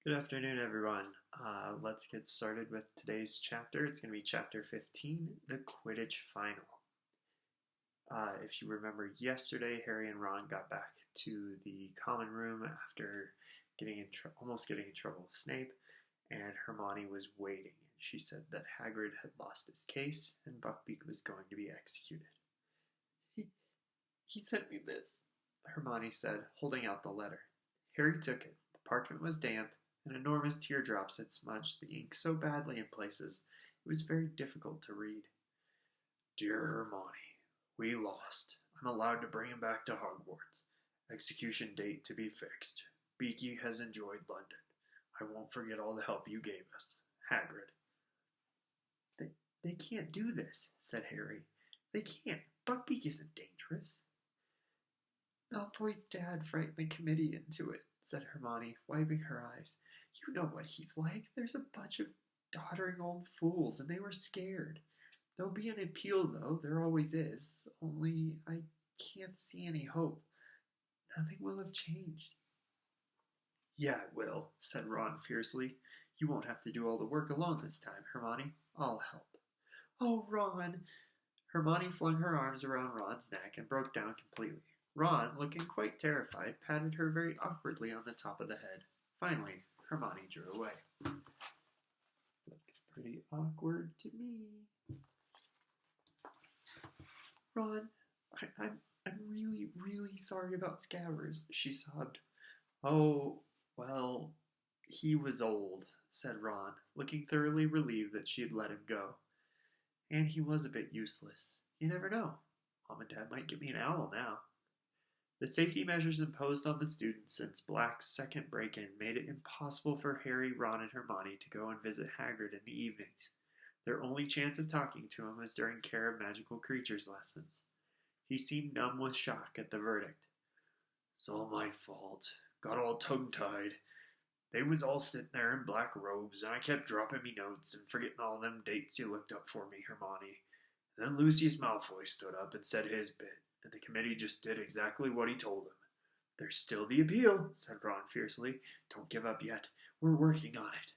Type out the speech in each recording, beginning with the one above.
Good afternoon, everyone. Let's get started with today's chapter. It's going to be chapter 15, the Quidditch Final. If you remember yesterday, Harry and Ron got back to the common room after almost getting in trouble with Snape, and Hermione was waiting. She said that Hagrid had lost his case and Buckbeak was going to be executed. He sent me this, Hermione said, holding out the letter. Harry took it. The parchment was damp, and enormous teardrops had smudged the ink so badly in places it was very difficult to read. Dear Hermione, we lost. I'm allowed to bring him back to Hogwarts. Execution date to be fixed. Beaky has enjoyed London. I won't forget all the help you gave us. Hagrid. They can't do this, said Harry. They can't. Buckbeak isn't dangerous. Malfoy's dad frightened the committee into it, said Hermione, wiping her eyes. You know what he's like. There's a bunch of doddering old fools, and they were scared. There'll be an appeal, though. There always is. Only I can't see any hope. Nothing will have changed. Yeah, it will, said Ron fiercely. You won't have to do all the work alone this time, Hermione. I'll help. Oh, Ron! Hermione flung her arms around Ron's neck and broke down completely. Ron, looking quite terrified, patted her very awkwardly on the top of the head. Finally, Hermione drew away. Looks pretty awkward to me. Ron, I'm really, really sorry about Scabbers, she sobbed. Oh, well, he was old, said Ron, looking thoroughly relieved that she had let him go. And he was a bit useless. You never know. Mom and Dad might give me an owl now. The safety measures imposed on the students since Black's second break-in made it impossible for Harry, Ron, and Hermione to go and visit Hagrid in the evenings. Their only chance of talking to him was during Care of Magical Creatures lessons. He seemed numb with shock at the verdict. It's all my fault. Got all tongue-tied. They was all sitting there in black robes, and I kept dropping me notes and forgetting all them dates you looked up for me, Hermione. And then Lucius Malfoy stood up and said his bit, and the committee just did exactly what he told them. There's still the appeal, said Ron fiercely. Don't give up yet. We're working on it.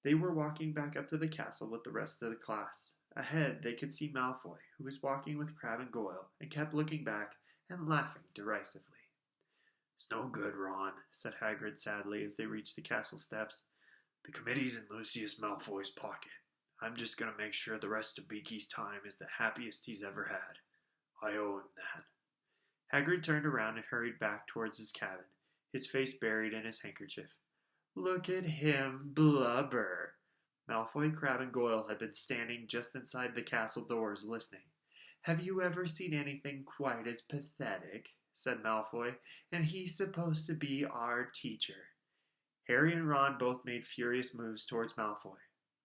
They were walking back up to the castle with the rest of the class. Ahead, they could see Malfoy, who was walking with Crabbe and Goyle, and kept looking back and laughing derisively. It's no good, Ron, said Hagrid sadly as they reached the castle steps. The committee's in Lucius Malfoy's pocket. I'm just going to make sure the rest of Beaky's time is the happiest he's ever had. I owe him that. Hagrid turned around and hurried back towards his cabin, his face buried in his handkerchief. Look at him blubber. Malfoy, Crabbe, and Goyle had been standing just inside the castle doors listening. Have you ever seen anything quite as pathetic? Said Malfoy, and he's supposed to be our teacher. Harry and Ron both made furious moves towards Malfoy,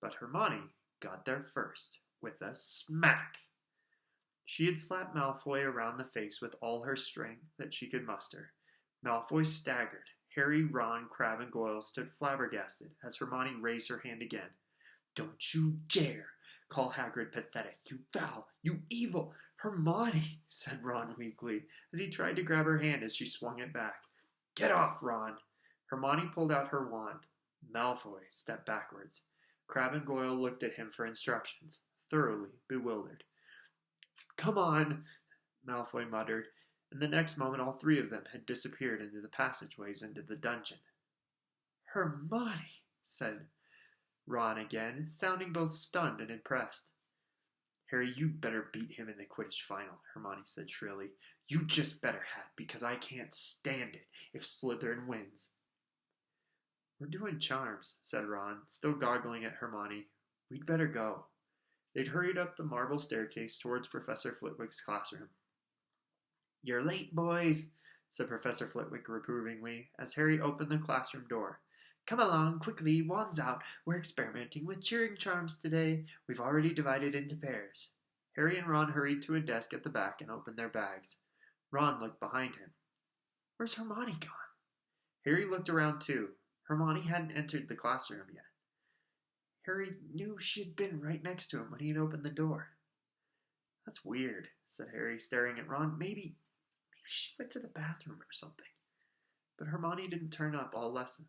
but Hermione got there first, with a smack. She had slapped Malfoy around the face with all her strength that she could muster. Malfoy staggered. Harry, Ron, Crabbe, and Goyle stood flabbergasted as Hermione raised her hand again. Don't you dare call Hagrid pathetic, you foul, you evil. Hermione, said Ron weakly, as he tried to grab her hand as she swung it back. Get off, Ron. Hermione pulled out her wand. Malfoy stepped backwards. Crabbe and Goyle looked at him for instructions, thoroughly bewildered. Come on, Malfoy muttered, and the next moment all three of them had disappeared into the passageways into the dungeon. Hermione, said Ron again, sounding both stunned and impressed. Harry, you better beat him in the Quidditch final, Hermione said shrilly. You just better have, because I can't stand it if Slytherin wins. We're doing charms, said Ron, still goggling at Hermione. We'd better go. They'd hurried up the marble staircase towards Professor Flitwick's classroom. You're late, boys, said Professor Flitwick reprovingly as Harry opened the classroom door. Come along, quickly, wands out. We're experimenting with cheering charms today. We've already divided into pairs. Harry and Ron hurried to a desk at the back and opened their bags. Ron looked behind him. Where's Hermione gone? Harry looked around too. Hermione hadn't entered the classroom yet. Harry knew she had been right next to him when he had opened the door. That's weird, said Harry, staring at Ron. Maybe she went to the bathroom or something. But Hermione didn't turn up all lesson.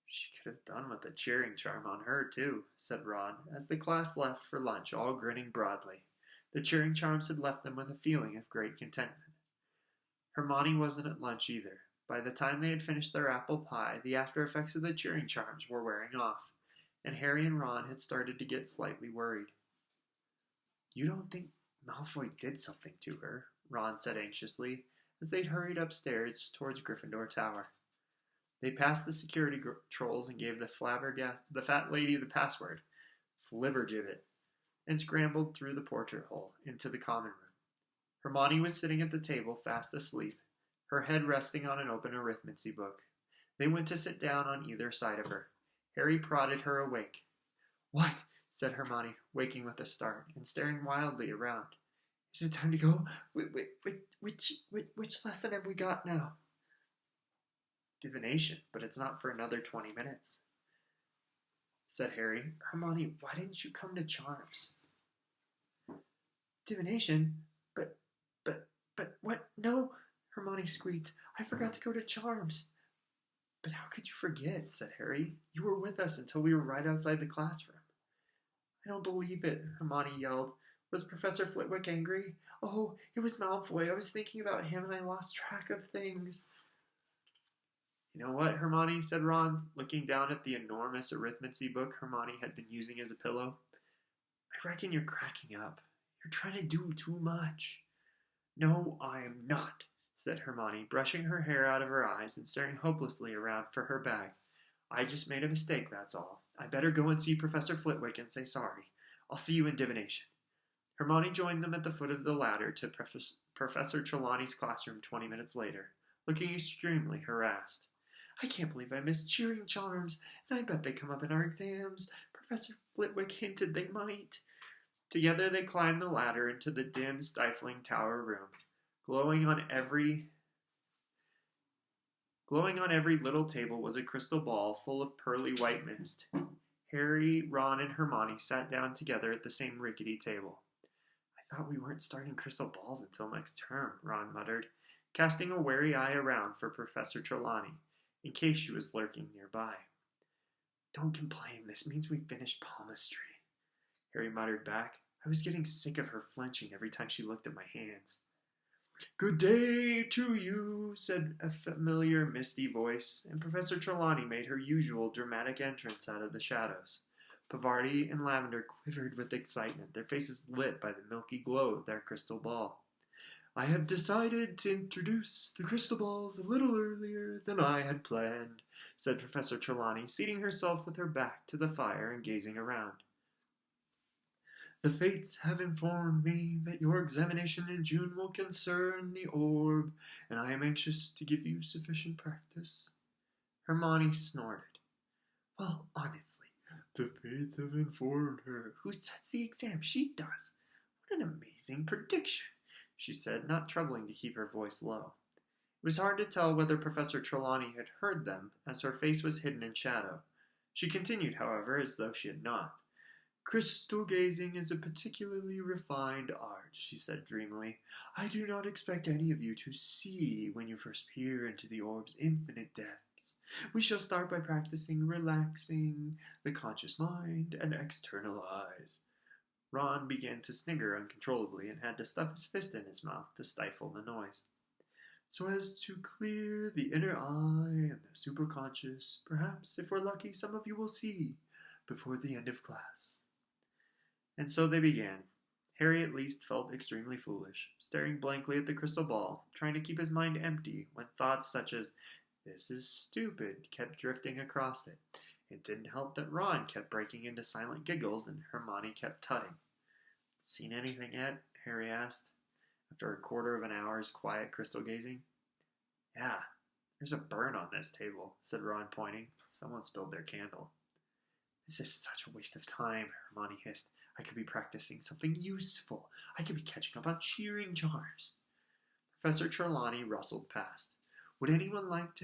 She could have done with a cheering charm on her, too, said Ron, as the class left for lunch, all grinning broadly. The cheering charms had left them with a feeling of great contentment. Hermione wasn't at lunch either. By the time they had finished their apple pie, the after effects of the cheering charms were wearing off, and Harry and Ron had started to get slightly worried. You don't think Malfoy did something to her? Ron said anxiously, as they hurried upstairs towards Gryffindor Tower. They passed the security trolls and gave the fat lady the password, Flibbergibbet, and scrambled through the portrait hole into the common room. Hermione was sitting at the table, fast asleep, her head resting on an open arithmancy book. They went to sit down on either side of her. Harry prodded her awake. What? Said Hermione, waking with a start and staring wildly around. Is it time to go? Which lesson have we got now? Divination, but it's not for another 20 minutes, said Harry. Hermione, why didn't you come to Charms? Divination? But what? No, Hermione squeaked. I forgot to go to Charms. But how could you forget, said Harry. You were with us until we were right outside the classroom. I don't believe it, Hermione yelled. Was Professor Flitwick angry? Oh, it was Malfoy. I was thinking about him and I lost track of things. You know what, Hermione, said Ron, looking down at the enormous arithmancy book Hermione had been using as a pillow. I reckon you're cracking up. You're trying to do too much. No, I am not, said Hermione, brushing her hair out of her eyes and staring hopelessly around for her bag. I just made a mistake, that's all. I better go and see Professor Flitwick and say sorry. I'll see you in divination. Hermione joined them at the foot of the ladder to Professor Trelawney's classroom 20 minutes later, looking extremely harassed. I can't believe I missed cheering charms, and I bet they come up in our exams. Professor Flitwick hinted they might. Together they climbed the ladder into the dim, stifling tower room. Glowing on every little table was a crystal ball full of pearly white mist. Harry, Ron, and Hermione sat down together at the same rickety table. I thought we weren't starting crystal balls until next term, Ron muttered, casting a wary eye around for Professor Trelawney, in case she was lurking nearby. Don't complain, this means we finished palmistry, Harry muttered back. I was getting sick of her flinching every time she looked at my hands. Good day to you, said a familiar, misty voice, and Professor Trelawney made her usual dramatic entrance out of the shadows. Pavarti and Lavender quivered with excitement, their faces lit by the milky glow of their crystal ball. I have decided to introduce the crystal balls a little earlier than I had planned, said Professor Trelawney, seating herself with her back to the fire and gazing around. The fates have informed me that your examination in June will concern the orb, and I am anxious to give you sufficient practice. Hermione snorted. Well, honestly, the fates have informed her. Who sets the exam? She does. What an amazing prediction, she said, not troubling to keep her voice low. It was hard to tell whether Professor Trelawney had heard them, as her face was hidden in shadow. She continued, however, as though she had not. Crystal gazing is a particularly refined art, she said dreamily. I do not expect any of you to see when you first peer into the orb's infinite depths. We shall start by practicing relaxing the conscious mind and external eyes. Ron began to snigger uncontrollably and had to stuff his fist in his mouth to stifle the noise. So as to clear the inner eye and the superconscious, perhaps, if we're lucky, some of you will see before the end of class. And so they began. Harry at least felt extremely foolish, staring blankly at the crystal ball, trying to keep his mind empty when thoughts such as, this is stupid, kept drifting across it. It didn't help that Ron kept breaking into silent giggles and Hermione kept tutting. Seen anything yet? Harry asked, after a quarter of an hour's quiet crystal gazing. Yeah, there's a burn on this table, said Ron, pointing. Someone spilled their candle. This is such a waste of time, Hermione hissed. I could be practicing something useful. I could be catching up on cheering charms. Professor Trelawney rustled past. Would anyone like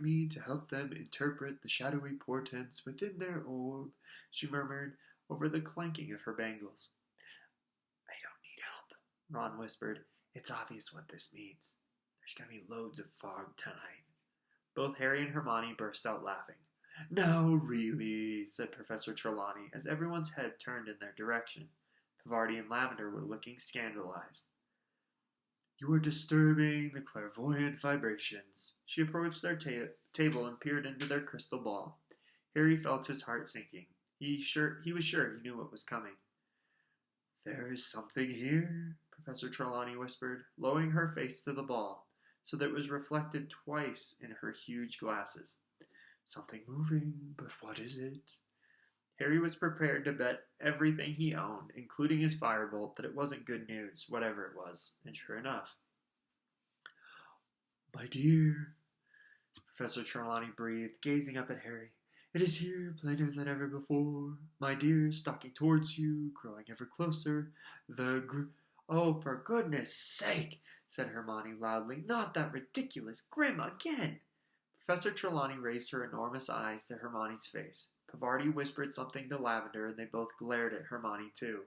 me to help them interpret the shadowy portents within their orb? She murmured over the clanking of her bangles. I don't need help, Ron whispered. It's obvious what this means. There's going to be loads of fog tonight. Both Harry and Hermione burst out laughing. "Now, really," said Professor Trelawney, as everyone's head turned in their direction. Parvati and Lavender were looking scandalized. "You are disturbing the clairvoyant vibrations." She approached their table and peered into their crystal ball. Harry felt his heart sinking. He was sure he knew what was coming. "There is something here," Professor Trelawney whispered, lowering her face to the ball, so that it was reflected twice in her huge glasses. "Something moving, but what is it?" Harry was prepared to bet everything he owned, including his firebolt, that it wasn't good news, whatever it was, and sure enough. "My dear," Professor Trelawney breathed, gazing up at Harry. "It is here, plainer than ever before. My dear, stalking towards you, growing ever closer. Oh, for goodness sake," said Hermione loudly. "Not that ridiculous Grim again!" Professor Trelawney raised her enormous eyes to Hermione's face. Parvati whispered something to Lavender, and they both glared at Hermione too.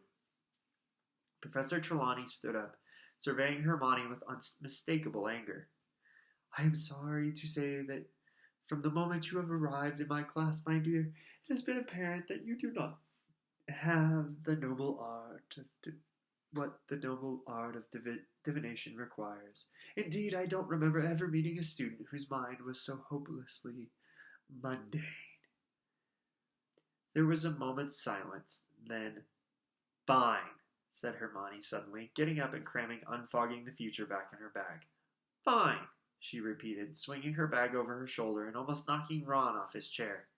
Professor Trelawney stood up, surveying Hermione with unmistakable anger. "I am sorry to say that from the moment you have arrived in my class, my dear, it has been apparent that you do not have the noble art of what the noble art of divination requires. Indeed, I don't remember ever meeting a student whose mind was so hopelessly mundane." There was a moment's silence. Then, "Fine," said Hermione suddenly, getting up and cramming Unfogging the Future back in her bag. "Fine," she repeated, swinging her bag over her shoulder and almost knocking Ron off his chair.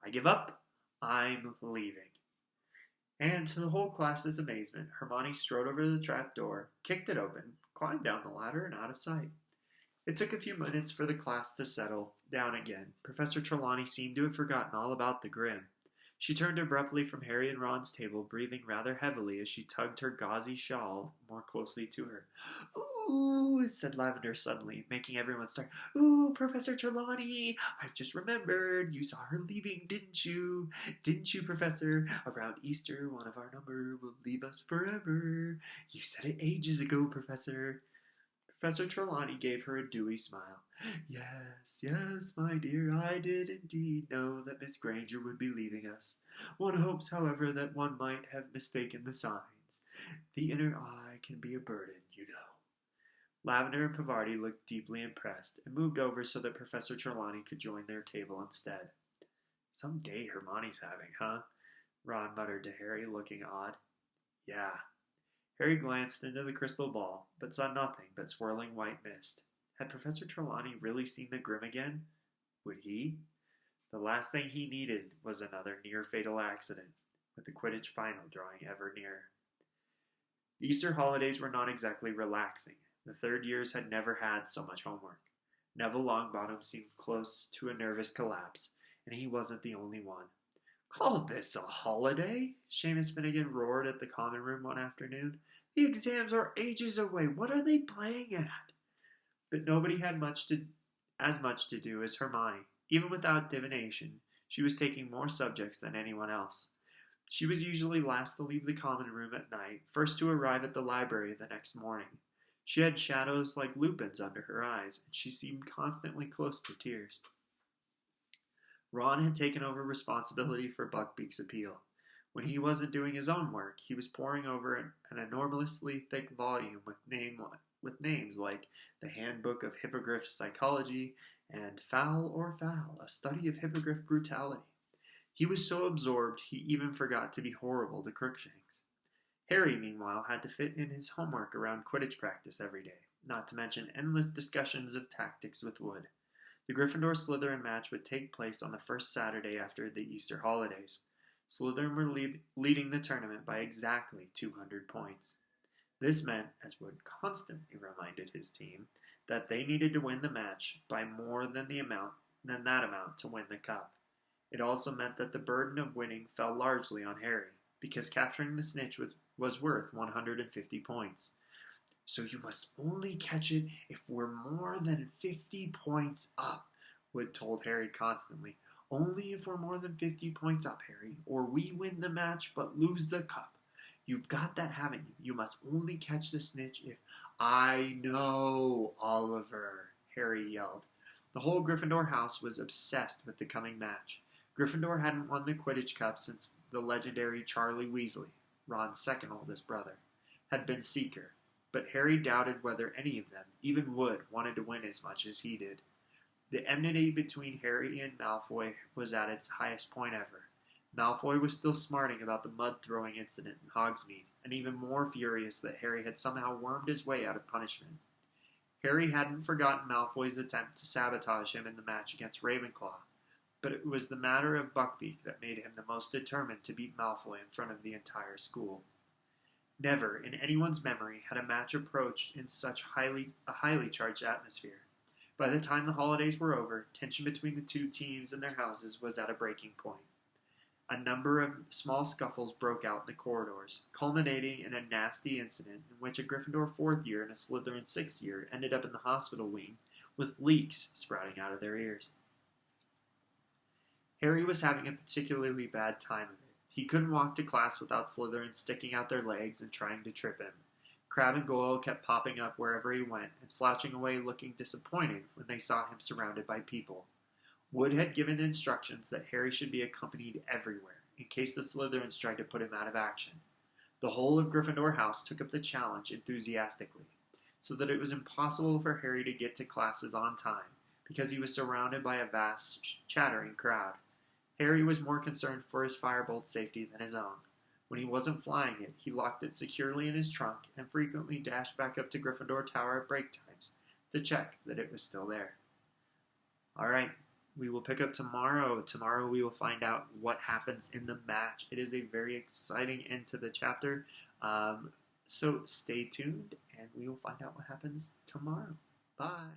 "I give up. I'm leaving." And to the whole class's amazement, Hermione strode over to the trap door, kicked it open, climbed down the ladder, and out of sight. It took a few minutes for the class to settle down again. Professor Trelawney seemed to have forgotten all about the Grim. She turned abruptly from Harry and Ron's table, breathing rather heavily as she tugged her gauzy shawl more closely to her. "Ooh," said Lavender suddenly, making everyone start. "Ooh, Professor Trelawney, I've just remembered. You saw her leaving, didn't you? Didn't you, Professor? Around Easter, one of our number will leave us forever. You said it ages ago, Professor." Professor Trelawney gave her a dewy smile. "Yes, yes, my dear, I did indeed know that Miss Granger would be leaving us. One hopes, however, that one might have mistaken the signs. The inner eye can be a burden, you know." Lavender and Parvati looked deeply impressed, and moved over so that Professor Trelawney could join their table instead. "Some day Hermione's having, huh?" Ron muttered to Harry, looking odd. "Yeah." Harry glanced into the crystal ball, but saw nothing but swirling white mist. Had Professor Trelawney really seen the Grim again? Would he? The last thing he needed was another near-fatal accident, with the Quidditch final drawing ever nearer. The Easter holidays were not exactly relaxing. The third years had never had so much homework. Neville Longbottom seemed close to a nervous collapse, and he wasn't the only one. "Call this a holiday?" Seamus Finnegan roared at the common room one afternoon. "The exams are ages away. What are they playing at?" But nobody had as much to do as Hermione. Even without divination, she was taking more subjects than anyone else. She was usually last to leave the common room at night, first to arrive at the library the next morning. She had shadows like lupins under her eyes, and she seemed constantly close to tears. Ron had taken over responsibility for Buckbeak's appeal. When he wasn't doing his own work, he was poring over an enormously thick volume with names like The Handbook of Hippogriff Psychology and Foul or Foul, a study of hippogriff brutality. He was so absorbed he even forgot to be horrible to Crookshanks. Harry, meanwhile, had to fit in his homework around Quidditch practice every day, not to mention endless discussions of tactics with Wood. The Gryffindor-Slytherin match would take place on the first Saturday after the Easter holidays. Slytherin were leading the tournament by exactly 200 points. This meant, as Wood constantly reminded his team, that they needed to win the match by more than that amount to win the cup. It also meant that the burden of winning fell largely on Harry, because capturing the snitch was worth 150 points. "So you must only catch it if we're more than 50 points up," Wood told Harry constantly. "Only if we're more than 50 points up, Harry, or we win the match but lose the cup. You've got that, haven't you? You must only catch the snitch if—" "I know, Oliver," Harry yelled. The whole Gryffindor house was obsessed with the coming match. Gryffindor hadn't won the Quidditch Cup since the legendary Charlie Weasley, Ron's second oldest brother, had been Seeker, but Harry doubted whether any of them, even Wood, wanted to win as much as he did. The enmity between Harry and Malfoy was at its highest point ever. Malfoy was still smarting about the mud-throwing incident in Hogsmeade, and even more furious that Harry had somehow wormed his way out of punishment. Harry hadn't forgotten Malfoy's attempt to sabotage him in the match against Ravenclaw, but it was the matter of Buckbeak that made him the most determined to beat Malfoy in front of the entire school. Never, in anyone's memory, had a match approached in such a highly charged atmosphere. By the time the holidays were over, tension between the two teams and their houses was at a breaking point. A number of small scuffles broke out in the corridors, culminating in a nasty incident in which a Gryffindor 4th year and a Slytherin 6th year ended up in the hospital wing with leaks sprouting out of their ears. Harry was having a particularly bad time of it. He couldn't walk to class without Slytherins sticking out their legs and trying to trip him. Crabbe and Goyle kept popping up wherever he went and slouching away looking disappointed when they saw him surrounded by people. Wood had given instructions that Harry should be accompanied everywhere, in case the Slytherins tried to put him out of action. The whole of Gryffindor House took up the challenge enthusiastically, so that it was impossible for Harry to get to classes on time, because he was surrounded by a vast, chattering crowd. Harry was more concerned for his firebolt's safety than his own. When he wasn't flying it, he locked it securely in his trunk and frequently dashed back up to Gryffindor Tower at break times to check that it was still there. All right, we will pick up tomorrow. Tomorrow we will find out what happens in the match. It is a very exciting end to the chapter. So stay tuned and we will find out what happens tomorrow. Bye.